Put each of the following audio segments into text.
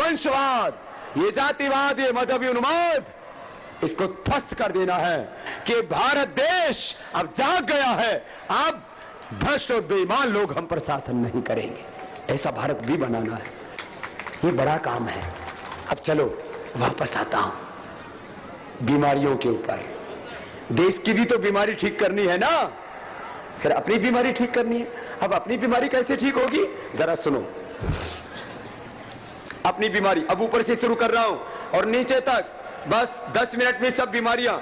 वंशवाद, ये जातिवाद, ये मजहबी उन्माद, इसको ध्वस्त कर देना है कि भारत देश अब जाग गया है। अब भ्रष्ट और बेईमान लोग हम पर शासन नहीं करेंगे, ऐसा भारत भी बनाना है। ये बड़ा काम है। अब चलो वापस आता हूं बीमारियों के ऊपर। देश की भी तो बीमारी ठीक करनी है ना, फिर अपनी बीमारी ठीक करनी है। अब अपनी बीमारी कैसे ठीक होगी, जरा सुनो। अपनी बीमारी अब ऊपर से शुरू कर रहा हूं और नीचे तक, बस 10 मिनट में सब बीमारियां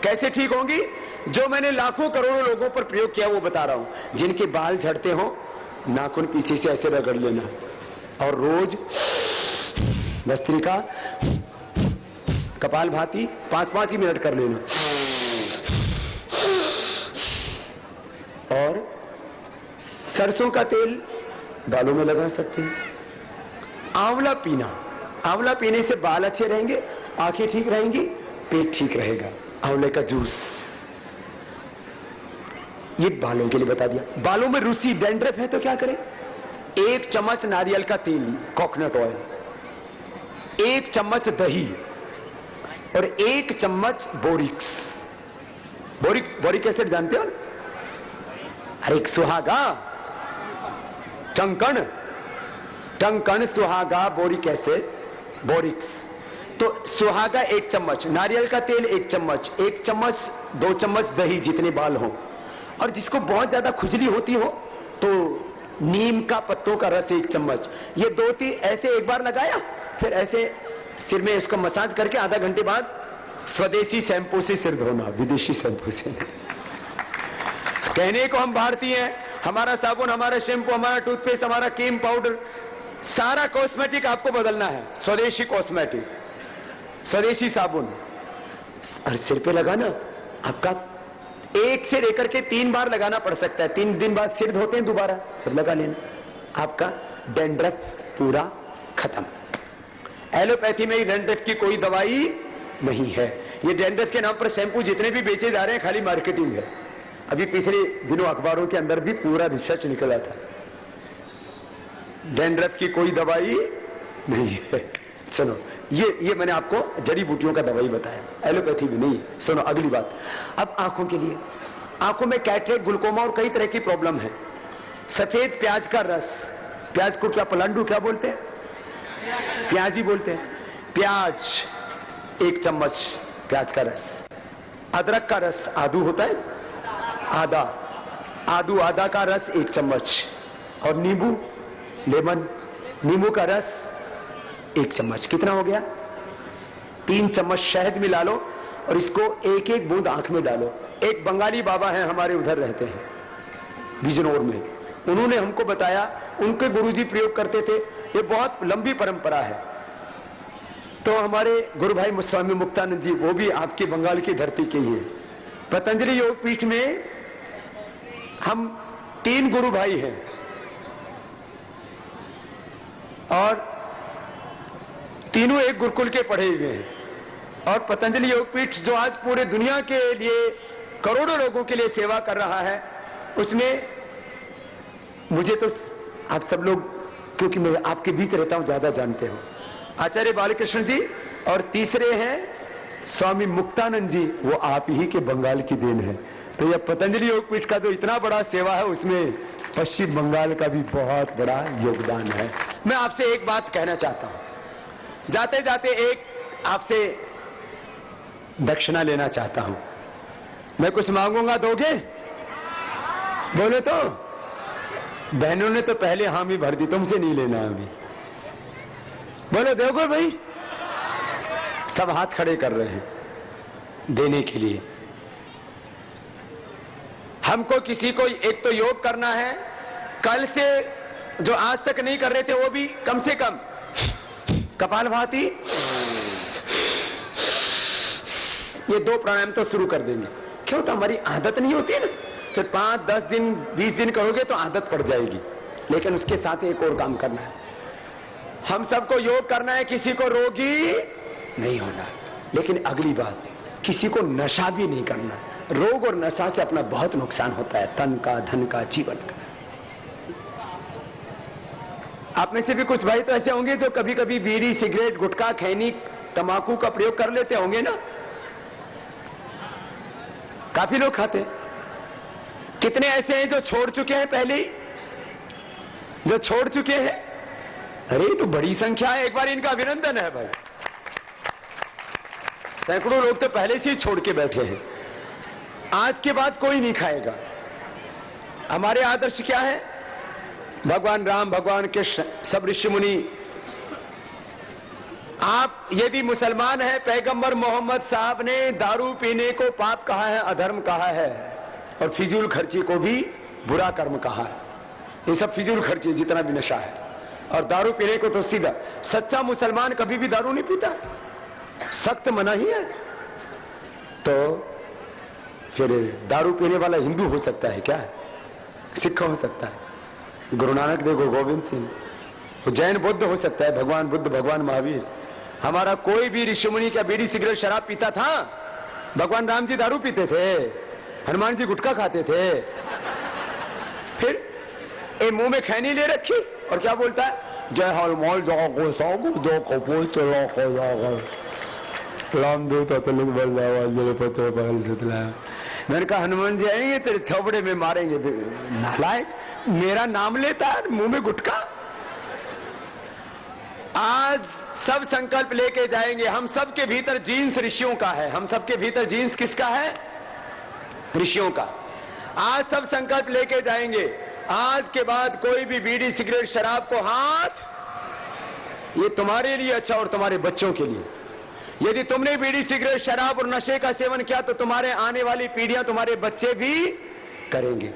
कैसे ठीक होंगी, जो मैंने लाखों करोड़ों लोगों पर प्रयोग किया वो बता रहा हूं। जिनके बाल झड़ते हो, नाखून पीछे से ऐसे रगड़ लेना और रोज भस्त्रिका, कपालभाति 5-5 ही मिनट कर लेना। और सरसों का तेल बालों में लगा सकते हैं। आंवला पीना, आंवला पीने से बाल अच्छे रहेंगे, आंखें ठीक रहेंगी, पेट ठीक रहेगा। आंवले का जूस, ये बालों के लिए बता दिया। बालों में रूसी डैंड्रफ है तो क्या करें, 1 चम्मच नारियल का तेल, कोकोनट ऑयल, 1 चम्मच दही और 1 चम्मच बोरिक्स। बोरिक एसिड जानते हो? अरे एक सुहागा, टंकण सुहागा, बोरिक एसिड, बोरिक्स। तो सुहागा 1 चम्मच, नारियल का तेल 1 चम्मच, 1 चम्मच 2 चम्मच दही, जितने बाल हो। और जिसको बहुत ज्यादा खुजली होती हो तो नीम का पत्तों का रस 1 चम्मच। ये 2-3 ऐसे एक बार लगाया, फिर ऐसे सिर में इसको मसाज करके आधा घंटे बाद स्वदेशी शैंपू से सिर धोना, विदेशी शैंपू से। कहने को हम भारतीय हैं, हमारा साबुन, हमारा शैंपू, हमारा टूथपेस्ट, हमारा क्रीम पाउडर, सारा कॉस्मेटिक आपको बदलना है। स्वदेशी कॉस्मेटिक, स्वदेशी साबुन, और सिर पे लगाना आपका 1 से लेकर के 3 बार लगाना पड़ सकता है। 3 दिन बाद सिर धोते हैं दोबारा, फिर लगा लेना, आपका डैंड्रफ पूरा खत्म। एलोपैथी में डैंड्रफ की कोई दवाई नहीं है। ये डैंड्रफ के नाम पर शैंपू जितने भी बेचे जा रहे हैं, खाली मार्केटिंग है। अभी पिछले दिनों अखबारों के अंदर भी पूरा रिसर्च निकला था, डैंड्रफ की कोई दवाई नहीं है। सुनो, ये मैंने आपको जड़ी बूटियों का दवाई बताया, एलोपैथी भी नहीं। सुनो अगली बात, अब आंखों के लिए, आंखों में कैटरेक्ट, ग्लूकोमा और कई तरह की प्रॉब्लम है। सफेद प्याज का रस, प्याज को क्या पलांडू क्या बोलते हैं, प्याज ही बोलते हैं। प्याज 1 चम्मच, प्याज का रस। अदरक का रस, आदू होता है, आदा का रस 1 चम्मच। और नींबू, लेमन, नींबू का रस 1 चम्मच। कितना हो गया, 3 चम्मच शहद मिला लो और इसको 1-1 बूंद आंख में डालो। एक बंगाली बाबा हैं, हमारे उधर रहते हैं बिजनौर में, उन्होंने हमको बताया, उनके गुरुजी प्रयोग करते थे। ये बहुत लंबी परंपरा है। तो हमारे गुरु भाई स्वामी मुक्तानंद जी, वो भी आपकी बंगाल की धरती के ही है। पतंजलि योग पीठ में हम 3 गुरु भाई हैं और तीनों एक गुरुकुल के पढ़े हुए हैं। और पतंजलि योगपीठ जो आज पूरे दुनिया के लिए करोड़ों लोगों के लिए सेवा कर रहा है, उसमें मुझे तो आप सब लोग, क्योंकि मैं आपके बीच रहता हूं, ज्यादा जानते हो, आचार्य बालकृष्ण जी, और तीसरे हैं स्वामी मुक्तानंद जी, वो आप ही के बंगाल की देन है। तो यह पतंजलि योगपीठ का जो इतना बड़ा सेवा है, उसमें पश्चिम बंगाल का भी बहुत बड़ा योगदान है। मैं आपसे एक बात कहना चाहता हूं, जाते जाते एक आपसे दक्षिणा लेना चाहता हूं। मैं कुछ मांगूंगा, दोगे? बोले तो। बहनों ने तो पहले हामी भर दी, तुमसे नहीं लेना अभी। बोले दोगे भाई? सब हाथ खड़े कर रहे हैं देने के लिए। हमको किसी को एक तो योग करना है, कल से जो आज तक नहीं कर रहे थे वो भी कम से कम कपालभाति, ये 2 प्राणायाम तो शुरू कर देंगे। क्यों? तो हमारी आदत नहीं होती है ना, फिर 5, 10 दिन, 20 दिन करोगे तो आदत पड़ जाएगी। लेकिन उसके साथ एक और काम करना है, हम सबको योग करना है, किसी को रोगी नहीं होना। लेकिन अगली बात, किसी को नशा भी नहीं करना। रोग और नशा से अपना बहुत नुकसान होता है, तन का, धन का, जीवन का। आप में से भी कुछ भाई तो ऐसे होंगे जो कभी कभी बीड़ी, सिगरेट, गुटखा, खैनी, तंबाकू का प्रयोग कर लेते होंगे ना। काफी लोग खाते हैं। कितने ऐसे हैं जो छोड़ चुके हैं पहले ही, जो छोड़ चुके हैं? अरे तो बड़ी संख्या है, एक बार इनका अभिनंदन है भाई। सैकड़ों लोग तो पहले से ही छोड़ के बैठे हैं। आज के बाद कोई नहीं खाएगा। हमारे आदर्श क्या है? भगवान राम, भगवान कृष्ण, सब ऋषि मुनि। आप यदि मुसलमान हैं, पैगंबर मोहम्मद साहब ने दारू पीने को पाप कहा है, अधर्म कहा है, और फिजूल खर्ची को भी बुरा कर्म कहा है। ये सब फिजूल खर्ची, जितना भी नशा है। और दारू पीने को तो सीधा, सच्चा मुसलमान कभी भी दारू नहीं पीता, सख्त मना ही है। तो फिर दारू पीने वाला हिंदू हो सकता है क्या? सिख हो सकता है, गुरु नानक देव, गुरु गोविंद सिंह, जैन बुद्ध हो सकता है, भगवान बुद्ध, भगवान महावीर। हमारा कोई भी ऋषि मुनि क्या बीड़ी, सिगरेट, शराब पीता था? भगवान राम जी दारू पीते थे, हनुमान जी गुटखा खाते थे। फिर ए मुंह में खैनी ले रखी और क्या बोलता है? जय हनुमान दो कपूर मैंने कहा हनुमान जी आएंगे तेरे थोबड़े में मारेंगे। नालायक, मेरा नाम लेता है, मुंह में गुटखा। आज सब संकल्प लेके जाएंगे। हम सबके भीतर जीन्स ऋषियों का है। हम सबके भीतर जीन्स किसका है? ऋषियों का। आज सब संकल्प लेके जाएंगे, आज के बाद कोई भी बीड़ी, सिगरेट, शराब को हाथ, ये तुम्हारे लिए अच्छा और तुम्हारे बच्चों के लिए। यदि तुमने बीड़ी, सिगरेट, शराब और नशे का सेवन किया तो तुम्हारे आने वाली पीढ़ियां, तुम्हारे बच्चे भी करेंगे,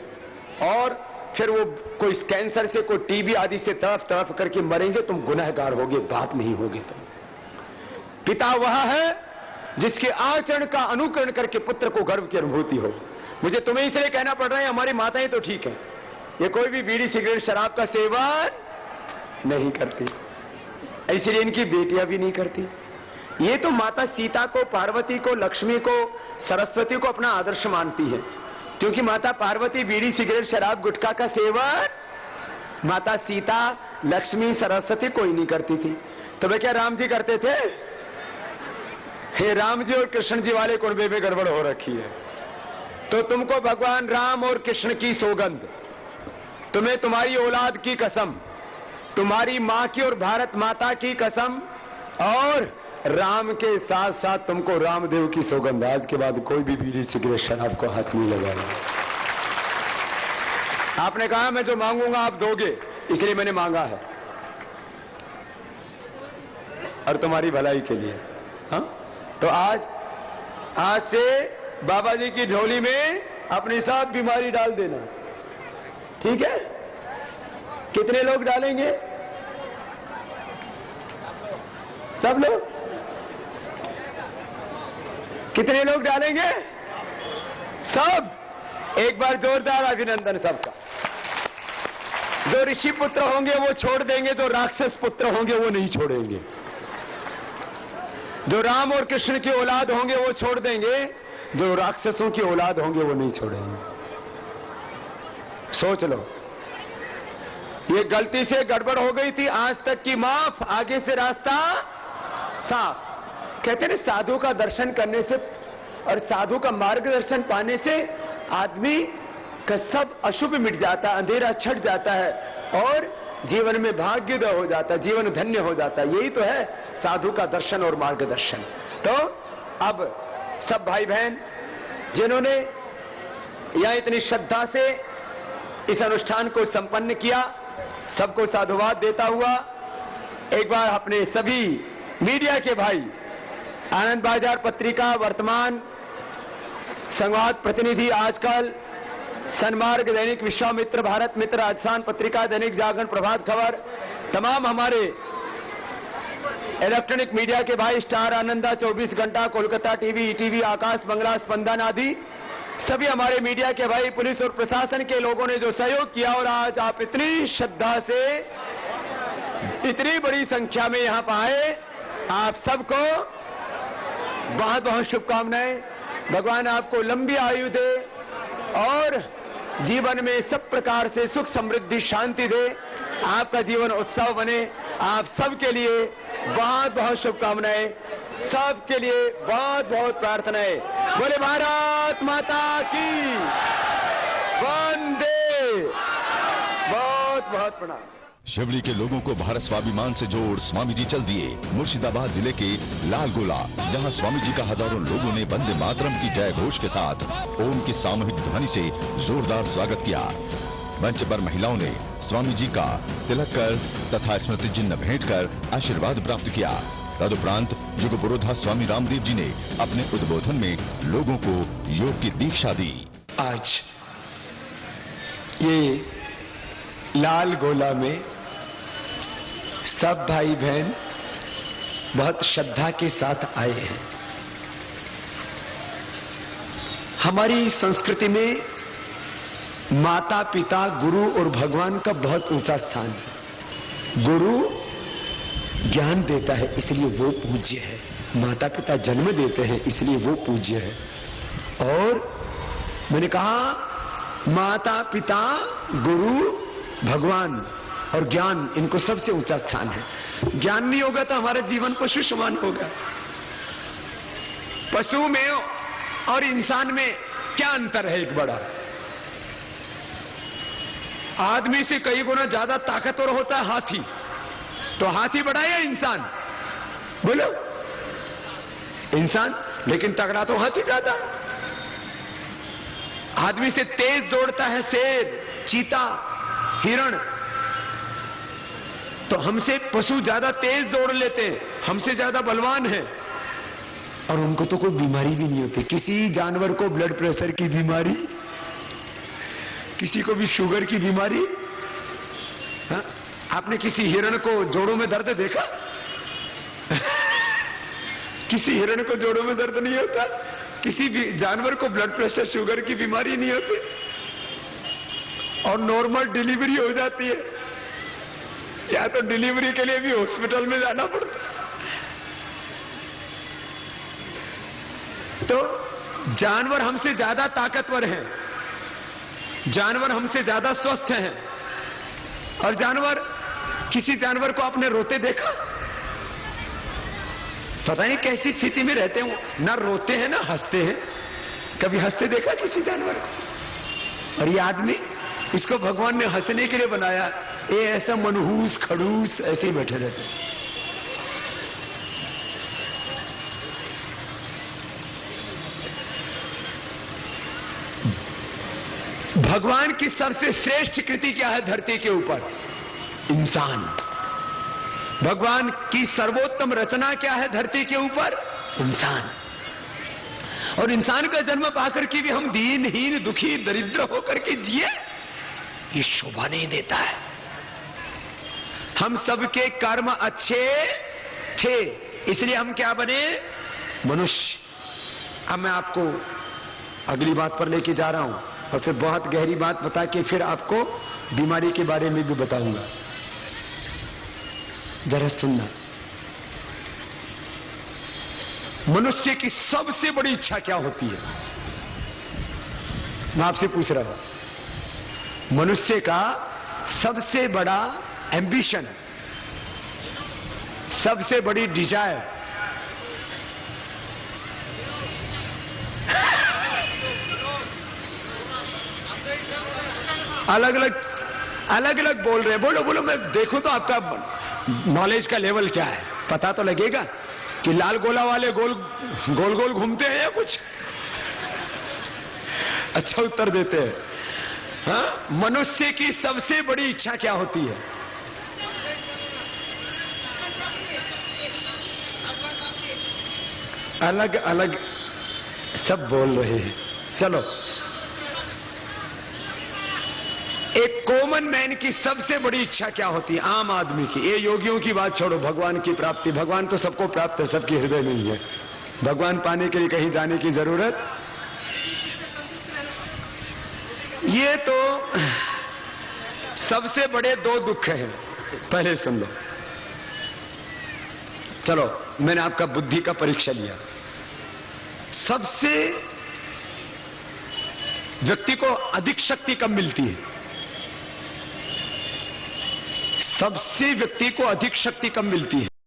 और फिर वो कोई कैंसर से, कोई टीबी आदि से तड़फ तड़फ करके मरेंगे। तुम गुनहगार होगे, बाप नहीं होगे तुम। पिता वह है जिसके आचरण का अनुकरण करके पुत्र को गर्व की अनुभूति हो। मुझे तुम्हें इसलिए कहना पड़ रहा है, हमारी माताएं तो ठीक है, ये कोई भी बीड़ी, सिगरेट, शराब का सेवन नहीं करती, इसलिए इनकी बेटियां भी नहीं करती। ये तो माता सीता को, पार्वती को, लक्ष्मी को, सरस्वती को अपना आदर्श मानती है, क्योंकि माता पार्वती बीड़ी, सिगरेट, शराब, गुटखा का सेवन माता सीता, लक्ष्मी, सरस्वती कोई नहीं करती थी। तो वे क्या राम जी करते थे? हे राम जी और कृष्ण जी वाले कुनबे में गड़बड़ हो रखी है। तो तुमको भगवान राम और कृष्ण की सौगंध, तुम्हें तुम्हारी औलाद की कसम, तुम्हारी मां की और भारत माता की कसम, और राम के साथ साथ तुमको रामदेव की सौगंध, आज के बाद कोई भी बीड़ी, सिगरेट, शराब को हाथ नहीं लगाना। आपने कहा मैं जो मांगूंगा आप दोगे, इसलिए मैंने मांगा है, और तुम्हारी भलाई के लिए। हाँ, तो आज से बाबा जी की झोली में अपनी सब बीमारी डाल देना, ठीक है? कितने लोग डालेंगे? सब लोग? कितने लोग डालेंगे? सब। एक बार जोरदार अभिनंदन सबका। जो ऋषि पुत्र होंगे वो छोड़ देंगे, जो राक्षस पुत्र होंगे वो नहीं छोड़ेंगे। जो राम और कृष्ण की औलाद होंगे वो छोड़ देंगे, जो राक्षसों की औलाद होंगे वो नहीं छोड़ेंगे। सोच लो, ये गलती से गड़बड़ हो गई थी, आज तक की माफ, आगे से रास्ता साफ। कहते हैं साधु का दर्शन करने से और साधु का मार्गदर्शन पाने से आदमी का सब अशुभ मिट जाता है, अंधेरा छट जाता है, और जीवन में भाग्योदय हो जाता है, जीवन धन्य हो जाता है। यही तो है साधु का दर्शन और मार्गदर्शन। तो अब सब भाई बहन जिन्होंने यहां इतनी श्रद्धा से इस अनुष्ठान को संपन्न किया, सबको साधुवाद देता हुआ एक बार अपने सभी मीडिया के भाई, आनंद बाजार पत्रिका, वर्तमान, संवाद प्रतिनिधि, आजकल, सन्मार्ग, दैनिक विश्वामित्र, भारत मित्र, राजस्थान पत्रिका, दैनिक जागरण, प्रभात खबर, तमाम हमारे इलेक्ट्रॉनिक मीडिया के भाई, स्टार, आनंदा, 24 घंटा, कोलकाता टीवी, ईटीवी, आकाश बंगला, स्पंदन आदि सभी हमारे मीडिया के भाई, पुलिस और प्रशासन के लोगों ने जो सहयोग किया, और आज आप इतनी श्रद्धा से इतनी बड़ी संख्या में यहां पर आए, आप सबको बहुत बहुत शुभकामनाएं। भगवान आपको लंबी आयु दे और जीवन में सब प्रकार से सुख समृद्धि शांति दे, आपका जीवन उत्सव बने। आप सबके लिए बहुत बहुत शुभकामनाएं, सबके लिए बहुत बहुत प्रार्थनाएं। बोले भारत माता की वंदे। बहुत बहुत प्रणाम। शिवड़ी के लोगों को भारत स्वाभिमान से जोड़ स्वामी जी चल दिए मुर्शिदाबाद जिले के लाल गोला, जहां स्वामी जी का हजारों लोगों ने वंदे मातरम की जय घोष के साथ ओम की सामूहिक ध्वनि से जोरदार स्वागत किया। मंच पर महिलाओं ने स्वामी जी का तिलक कर तथा स्मृति चिन्ह भेंट कर आशीर्वाद प्राप्त किया। तदुपरांत युग पुरोधा स्वामी रामदेव जी ने अपने उद्बोधन में लोगों को योग की दीक्षा दी। आज ये लाल गोला में सब भाई बहन बहुत श्रद्धा के साथ आए हैं। हमारी संस्कृति में माता पिता गुरु और भगवान का बहुत ऊंचा स्थान है। गुरु ज्ञान देता है इसलिए वो पूज्य है, माता पिता जन्म देते हैं इसलिए वो पूज्य है। और मैंने कहा माता पिता गुरु भगवान और ज्ञान, इनको सबसे ऊंचा स्थान है। ज्ञान नहीं होगा तो हमारा जीवन पशु समान होगा। पशु में और इंसान में क्या अंतर है? एक बड़ा, आदमी से कई गुना ज्यादा ताकतवर होता है हाथी। तो हाथी बड़ा या इंसान? बोलो इंसान, लेकिन तगड़ा तो हाथी ज्यादा। आदमी से तेज दौड़ता है शेर, चीता, हिरण। तो हमसे पशु ज्यादा तेज दौड़ लेते हैं, हमसे ज्यादा बलवान है, और उनको तो कोई बीमारी भी नहीं होती। किसी जानवर को ब्लड प्रेशर की बीमारी, किसी को भी शुगर की बीमारी। हा? आपने किसी हिरण को जोड़ों में दर्द देखा? किसी हिरण को जोड़ों में दर्द नहीं होता। किसी भी जानवर को ब्लड प्रेशर शुगर की बीमारी नहीं होती, और नॉर्मल डिलीवरी हो जाती है। या तो डिलीवरी के लिए भी हॉस्पिटल में जाना पड़ता है। तो जानवर हमसे ज्यादा ताकतवर हैं, जानवर हमसे ज्यादा स्वस्थ हैं। और जानवर, किसी जानवर को आपने रोते देखा? पता नहीं कैसी स्थिति में रहते हो, ना रोते हैं ना हंसते हैं। कभी हंसते देखा किसी जानवर को? और ये आदमी, इसको भगवान ने हंसने के लिए बनाया। ये ऐसा मनहूस खड़ूस ऐसे ही बैठे रहते। भगवान की सबसे श्रेष्ठ कृति क्या है धरती के ऊपर? इंसान। भगवान की सर्वोत्तम रचना क्या है धरती के ऊपर? इंसान। और इंसान का जन्म पाकर के भी हम दीनहीन दुखी दरिद्र होकर के जिए, ये शोभा नहीं देता है। हम सबके कर्म अच्छे थे, इसलिए हम क्या बने? मनुष्य। अब मैं आपको अगली बात पर लेके जा रहा हूं, और फिर बहुत गहरी बात बता के फिर आपको बीमारी के बारे में भी बताऊंगा। जरा सुनना। मनुष्य की सबसे बड़ी इच्छा क्या होती है? मैं आपसे पूछ रहा हूं। मनुष्य का सबसे बड़ा एम्बिशन, सबसे बड़ी डिजायर, अलग अलग बोल रहे हैं। बोलो बोलो, मैं देखूं तो आपका नॉलेज का लेवल क्या है, पता तो लगेगा कि लाल गोला वाले गोल गोल घूमते हैं या कुछ। अच्छा उत्तर देते हैं। हाँ? मनुष्य की सबसे बड़ी इच्छा क्या होती है? अलग अलग सब बोल रहे हैं। चलो, एक कॉमन मैन की सबसे बड़ी इच्छा क्या होती है? आम आदमी की। ये योगियों की बात छोड़ो, भगवान की प्राप्ति। भगवान तो सबको प्राप्त है, सबके हृदय में ही है। भगवान पाने के लिए कहीं जाने की जरूरत। ये तो सबसे बड़े दो दुख हैं, पहले सुन लो। चलो, मैंने आपका बुद्धि का परीक्षा लिया। सबसे व्यक्ति को अधिक शक्ति कब मिलती है? सबसे व्यक्ति को अधिक शक्ति कब मिलती है?